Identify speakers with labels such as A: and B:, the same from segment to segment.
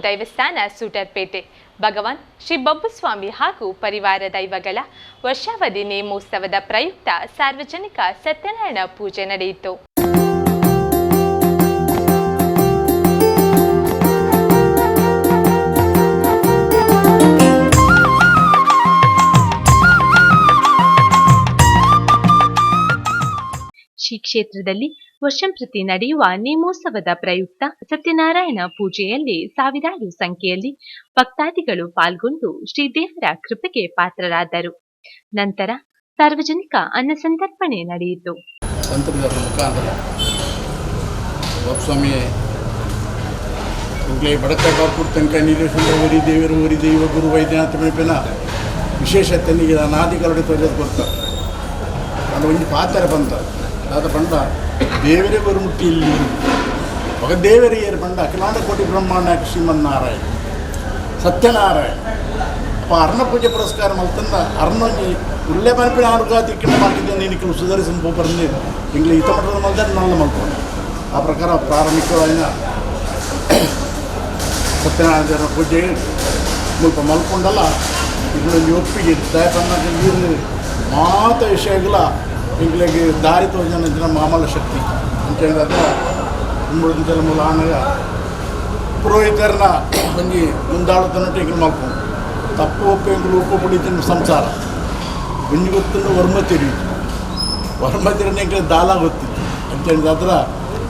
A: ದೈವಸ್ಥಾನ ಸೂಟರ್ಪೇಟೆ ಭಗವಾನ್ ಶ್ರೀ ಬಬ್ಬುಸ್ವಾಮಿ ಹಾಗೂ ಪರಿವಾರ ದೈವಗಳ ವರ್ಷಾವಧಿ ನೇಮೋತ್ಸವದ ಪ್ರಯುಕ್ತ ಸಾರ್ವಜನಿಕ ಸತ್ಯನಾರಾಯಣ ಪೂಜೆ ನಡೆಯಿತು. ಶ್ರೀ ಕ್ಷೇತ್ರದಲ್ಲಿ ವರ್ಷಂಪ್ರತಿ ನಡೆಯುವ ನೇಮೋತ್ಸವದ ಪ್ರಯುಕ್ತ ಸತ್ಯನಾರಾಯಣ ಪೂಜೆಯಲ್ಲಿ ಸಾವಿರಾರು ಸಂಖ್ಯೆಯಲ್ಲಿ ಭಕ್ತಾದಿಗಳು ಪಾಲ್ಗೊಂಡು ಶ್ರೀದೇವರ ಕೃಪೆಗೆ ಪಾತ್ರರಾದರು. ನಂತರ ಸಾರ್ವಜನಿಕ ಅನ್ನಸಂತರ್ಪಣೆ ನಡೆಯಿತು.
B: ವಿಶೇಷತೆ ಅನಾದಿಕಾಲದ ಕೊಡ್ತಾರೆ. ಅದು ಒಂದು ಪಾತ್ರ ಬಂದ ಅದು ಬಂದ ದೇವರೇ ಬರುಮುಟ್ಟಿ ಇಲ್ಲಿ ఒక ದೇವರೇ ಏರು ಬಂದ ಅಖಿಲಾಂಡ ಕೋಟಿ ಬ್ರಹ್ಮಾಂಡ ಶ್ರೀಮನ್ನಾರಾಯಣ ಸತ್ಯನಾರಾಯಣ ಅರ್ಣ ಪೂಜೆ ಪುರಸ್ಕಾರ ಮಲ್ತಂದ ಅರ್ಣಿ ಉಳ್ಳೆ ಬನಪಿನ ಆರುಗಾತಿ ಕಿಂಡ ಮಾಡಿದ್ದೆ ನೀನು ಸುಧಾರಿಸ ಬಂದು ಇಂಗ್ಲಿ ಹಿತ ಮಟ್ಟದ ಮಲ್ದಾರ ನಲ್ಲ ಮಲ್ಕೊಂಡು ಆ ಪ್ರಕಾರ ಪ್ರಾರಂಭಿಕವಾದ ಸತ್ಯನಾರಾಯಣ ಪೂಜೆ ಸ್ವಲ್ಪ ಮಲ್ಕೊಂಡಲ್ಲ ಇಲ್ಲೊಂದು ಒಪ್ಪಿಗೆ ದಯಪನ್ನ ನೀರು ಮಾತ ವಿಷಯಗಳ ಇಂಗ್ಲಿಗೆ ದಾರಿ ತೋರಿನ ಜನ ಮಾಮೂಲ ಶಕ್ತಿ ಅಂತ ಹೇಳಿದ್ರೆ ಮುಂಬಡಿದ ಮೂಲ ಆನಗ ಪುರೋಹಿತರನ್ನ ಬಂದು ಮುಂದಾಳುತ್ತನ್ನಟ್ಟು ಇಂಗ್ಲಿ ಮಾಡ್ಕೊಂಡು ತಪ್ಪು ಒಪ್ಪು ಇಂಗ್ಲು ಉಪ್ಪು ಪುಡಿತಿನ ಸಂಸಾರ ಗುಂಜಿ ಗೊತ್ತಿದ್ದು ವರ್ಮ ತಿರಿನ ಇಂಗ್ಲಿ ದಾಲ ಗೊತ್ತಿತ್ತು ಅಂತ ಹೇಳಿದ್ರೆ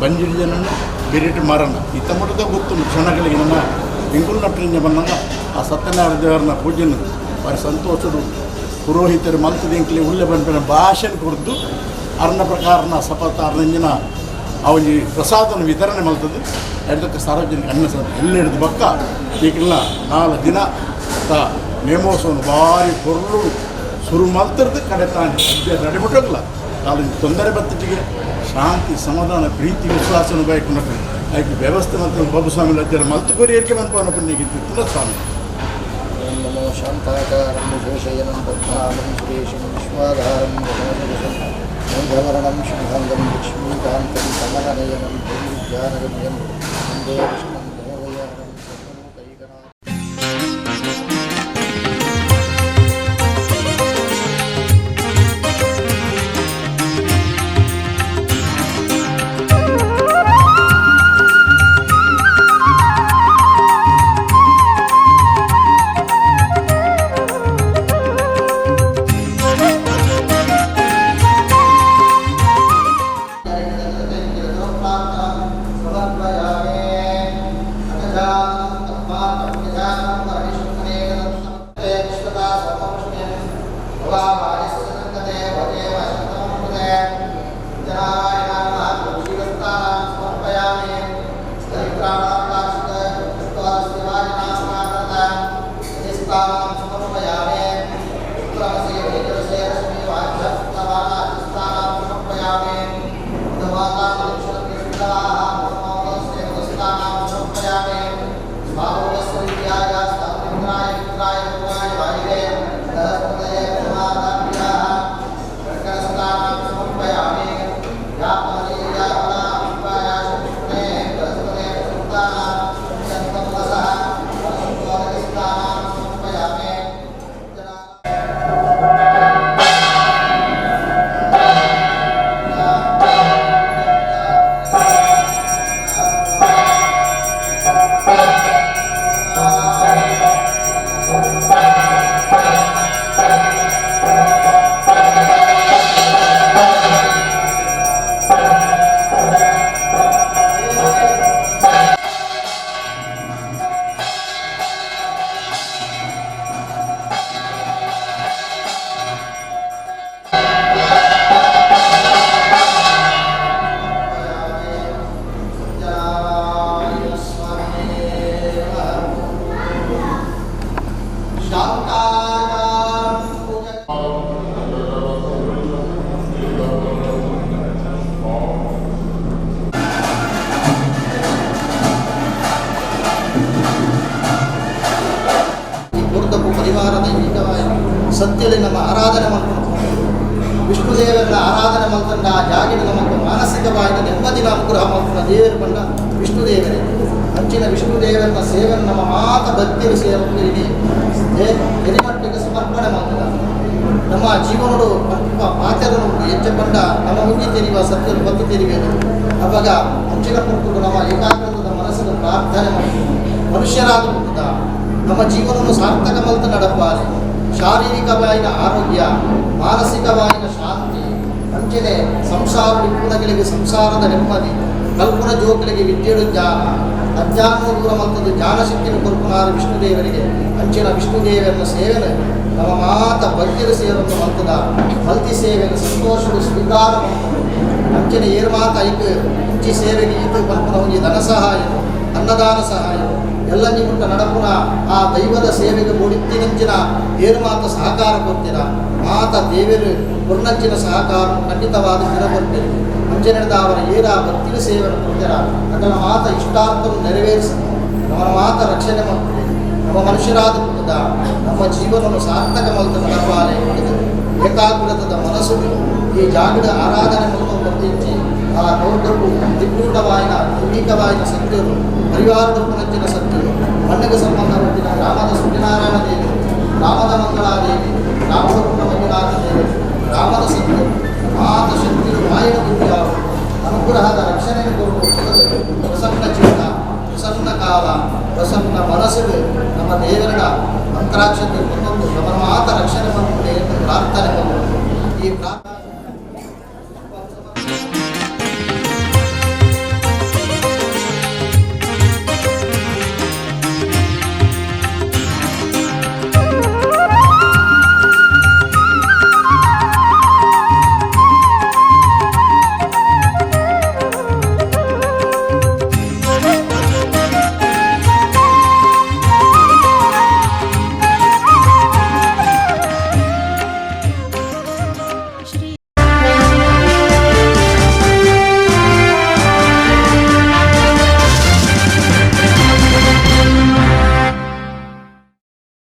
B: ಬಂಜಿಡಿ ಜನನು ಬಿರಿಟ್ಟು ಮರಣ ಇತ್ತ ಮಟ್ಟದ ಗೊತ್ತು ಕ್ಷಣಗಳಿಗೆ ನಮ್ಮ ಇಂಗುಲ್ ನಟ್ಟಿನ ಬಂದಾಗ ಆ ಸತ್ಯನಾರಾಯಣ ದೇವರನ್ನ ಪೂಜೆನ ಭಾರಿ ಸಂತೋಷರು ಪುರೋಹಿತರು ಮಲ್ತದಿಂಕ್ಲಿ ಉಳ್ಳೆ ಬಂಪಿನ ಭಾಷೆ ಕುರಿತು ಅರ್ಣ ಪ್ರಕಾರನ ಸಪತ ಅರ್ನಂಜಿನ ಅವನಿ ಪ್ರಸಾದನ ವಿತರಣೆ ಮಲ್ತದ್ದು ಅದಕ್ಕೆ ಸಾರ್ವಜನಿಕ ಅನ್ನ ಎಲ್ಲ ಹಿಡಿದು ಬಕ್ಕ ಈಗಿಲ್ಲ 4 ದಿನ ನೇಮೋತ್ಸವ ಭಾರಿ ಕೊರಲು ಶುರು ಮಲ್ತಿರ್ದು ಕಡೆ ತಾಂಡಿ ನಡಿಬಿಟ್ಟಲ್ಲ ನಾಲ್ಕು ತೊಂದರೆ ಬತ್ತಿಗೆ ಶಾಂತಿ ಸಮಾಧಾನ ಪ್ರೀತಿ ವಿಶ್ವಾಸನ ಬಯಕು ಅದಕ್ಕೆ ವ್ಯವಸ್ಥೆ ಮತ್ತು ಬಬ್ಬುಸ್ವಾಮಿ ಲಜ್ಜರ ಮಲ್ತುಕೋರಿ ಏರಿಕೆ ಬಂದು ನೀಗಿತ್ತು ಸ್ವಾಮಿ.
C: नमो शांताकारं विशेषयनं पद्मानं सुरेशं विश्वाधारं गगनसदृशं गन्धवर्णं शुभाङ्गं लक्ष्मीकान्तं कमलनयनं ज्ञानगम्यं वन्दे कृष्णं देवयानं सर्वलोकैकनाथं.
D: ಸತ್ಯದಲ್ಲಿ ನಮ್ಮ ಆರಾಧನೆ ಮಾಡ್ಕೊಂಡು ವಿಷ್ಣುದೇವರ ಆರಾಧನೆ ಮಾಡ್ಕೊಂಡು ಆ ಜಾಗಿನ ನಮಗೆ ಮಾನಸಿಕವಾಗಿ ನೆಮ್ಮದಿನ ಅನುಗ್ರಹ ಮಾಡ್ಕೊಂಡು ದೇವರು ಬಂದ ವಿಷ್ಣುದೇವರೇ ಅಂಚಿನ ವಿಷ್ಣುದೇವರನ್ನ ಸೇವೆಯನ್ನು ನಮ್ಮ ಮಾತ ಭಕ್ತಿಯಲ್ಲಿ ಸೇರಿ ಎರಿಮಟ್ಟಿಗೆ ಸಮರ್ಪಣೆ ಮಾಡ್ತದ ನಮ್ಮ ಜೀವನಡು ಪಾತ್ರನು ಹೆಚ್ಚಕೊಂಡ ನಮ್ಮ ಮುಗಿ ತೆರೆಯುವ ಸತ್ಯರು ಬಂದು ತೆರಿಬೇಕು ಅವಾಗ ಅಂಚಿನ ಕೊಟ್ಟು ನಮ್ಮ ಏಕಾಗ್ರತದ ಮನಸ್ಸನ್ನು ಪ್ರಾರ್ಥನೆ ಮಾಡಿ ಮನುಷ್ಯರಾದ ನಮ್ಮ ಜೀವನವನ್ನು ಸಾರ್ಥಕ ಮಲ್ತ ನಡಪಾలి ಶಾರೀರಿಕವಾದ ಆರೋಗ್ಯ ಮಾನಸಿಕವಾದ ಶಾಂತಿ ಅಂಚನೆ ಸಂಸಾರ ನಿಪುಣಗಳಿಗೆ ಸಂಸಾರದ ನೆಮ್ಮದಿ ಕಲ್ಪನ ಜೋಕಲಿಗೆ ವಿದ್ಯೆಡು ಜ್ಞಾನ ಅಜ್ಞಾನ ದೂರ ಮತ್ತೊಂದು ಜ್ಞಾನಶಕ್ತಿಯನ್ನು ಕೊಲ್ಪನಾದ ವಿಷ್ಣುದೇವರಿಗೆ ಅಂಚಿನ ವಿಷ್ಣುದೇವರನ್ನ ಸೇವೆನ ನಮ್ಮ ಮಾತ ಭಕ್ತಿಯ ಸೇವೆಯನ್ನು ಮಲ್ತದ ಮಲ್ತಿ ಸೇವೆಯನ್ನು ಸಂತೋಷವು ಸ್ವೀಕಾರ ಅಂಚನೆ ಏರು ಮಾತ ಐದು ಇಂಚಿ ಸೇವೆಗೆ ಈತು ಕಲ್ಪನ ಹೋಗಿ ಧನ ಸಹಾಯ ಅನ್ನದಾನ ಸಹಾಯ ಎಲ್ಲ ನಿಮುಟ್ಟ ನಡಪುನ ಆ ದೈವದ ಸೇವೆಗೆ ಬೋಡಿತ್ತಿನಂಚಿನ ಏರು ಮಾತ ಸಹಕಾರ ಕೊಡ್ತೀರ ಮಾತ ದೇವರು ಪುರ್ಣಂಚಿನ ಸಹಕಾರ ಖಂಡಿತವಾದ ದಿನ ಬರ್ತೀರಿ ಮುಂಚೆ ನಡೆದ ಅವರ ಏರ ಭಕ್ತಿಯ ಸೇವೆಯನ್ನು ಕೊಡ್ತೀರ ಅದರ ಮಾತ ಇಷ್ಟಾರ್ಥವನ್ನು ನೆರವೇರಿಸಿ ನಮ್ಮ ಮಾತ ರಕ್ಷಣೆ ಮಾಡ್ತೀರಿ ನಮ್ಮ ಮನುಷ್ಯರಾದ ನಮ್ಮ ಜೀವನವನ್ನು ಸಾರ್ಥಕ ಮಲ್ತ ನಡಪಾಲೆ ಮಾಡಿದರು ಏಕಾಗ್ರತದ ಮನಸ್ಸು ಈ ಜಾಗದ ಆರಾಧನೆ ಮೂಲಕ ವರ್ತಿಸಿ ಆ ದೊಡ್ಡವು ದಿಗ್ಗೂಢವಾಯಿನ ದೈವಿಕವಾಯಿನ ಸತ್ಯರು ಪರಿವಾರದ ಪುನಂಚಿನ ಸತ್ಯರು ಮಣ್ಣಿಗೆ ಸಂಬಂಧಪಟ್ಟಿನ ಗ್ರಾಮದ ಸೂರ್ಯನಾರಾಯಣ ದೇವಿ ಗ್ರಾಮದ ಮಂಗಳಾದೇವಿ ಗ್ರಾಮದ ಮಂಜುನಾಥ ದೇವಿ ಗ್ರಾಮದ ಸತ್ಯರು ಮಾತ ಶಕ್ತಿಯು ಮಾಯನ ಬುದ್ಧಿಯಾರು ಅನುಗ್ರಹದ ರಕ್ಷಣೆಯನ್ನು ಕೊಡುವುದು ಪ್ರಸನ್ನ ಚಿತ್ತ ಪ್ರಸನ್ನ ಕಾಲ ಪ್ರಸನ್ನ ಮನಸ್ಸಿಗೆ ನಮ್ಮ ದೇವರ ಮಂತ್ರಾಕ್ಷತೆ ಒಂದೊಂದು ನಮ್ಮ ಮಾತ ರಕ್ಷಣೆ ಮಾಡುತ್ತದೆ ಎಂದು ಪ್ರಾರ್ಥನೆ ಮಾಡುವುದು ಈ ಪ್ರಾರ್ಥನೆ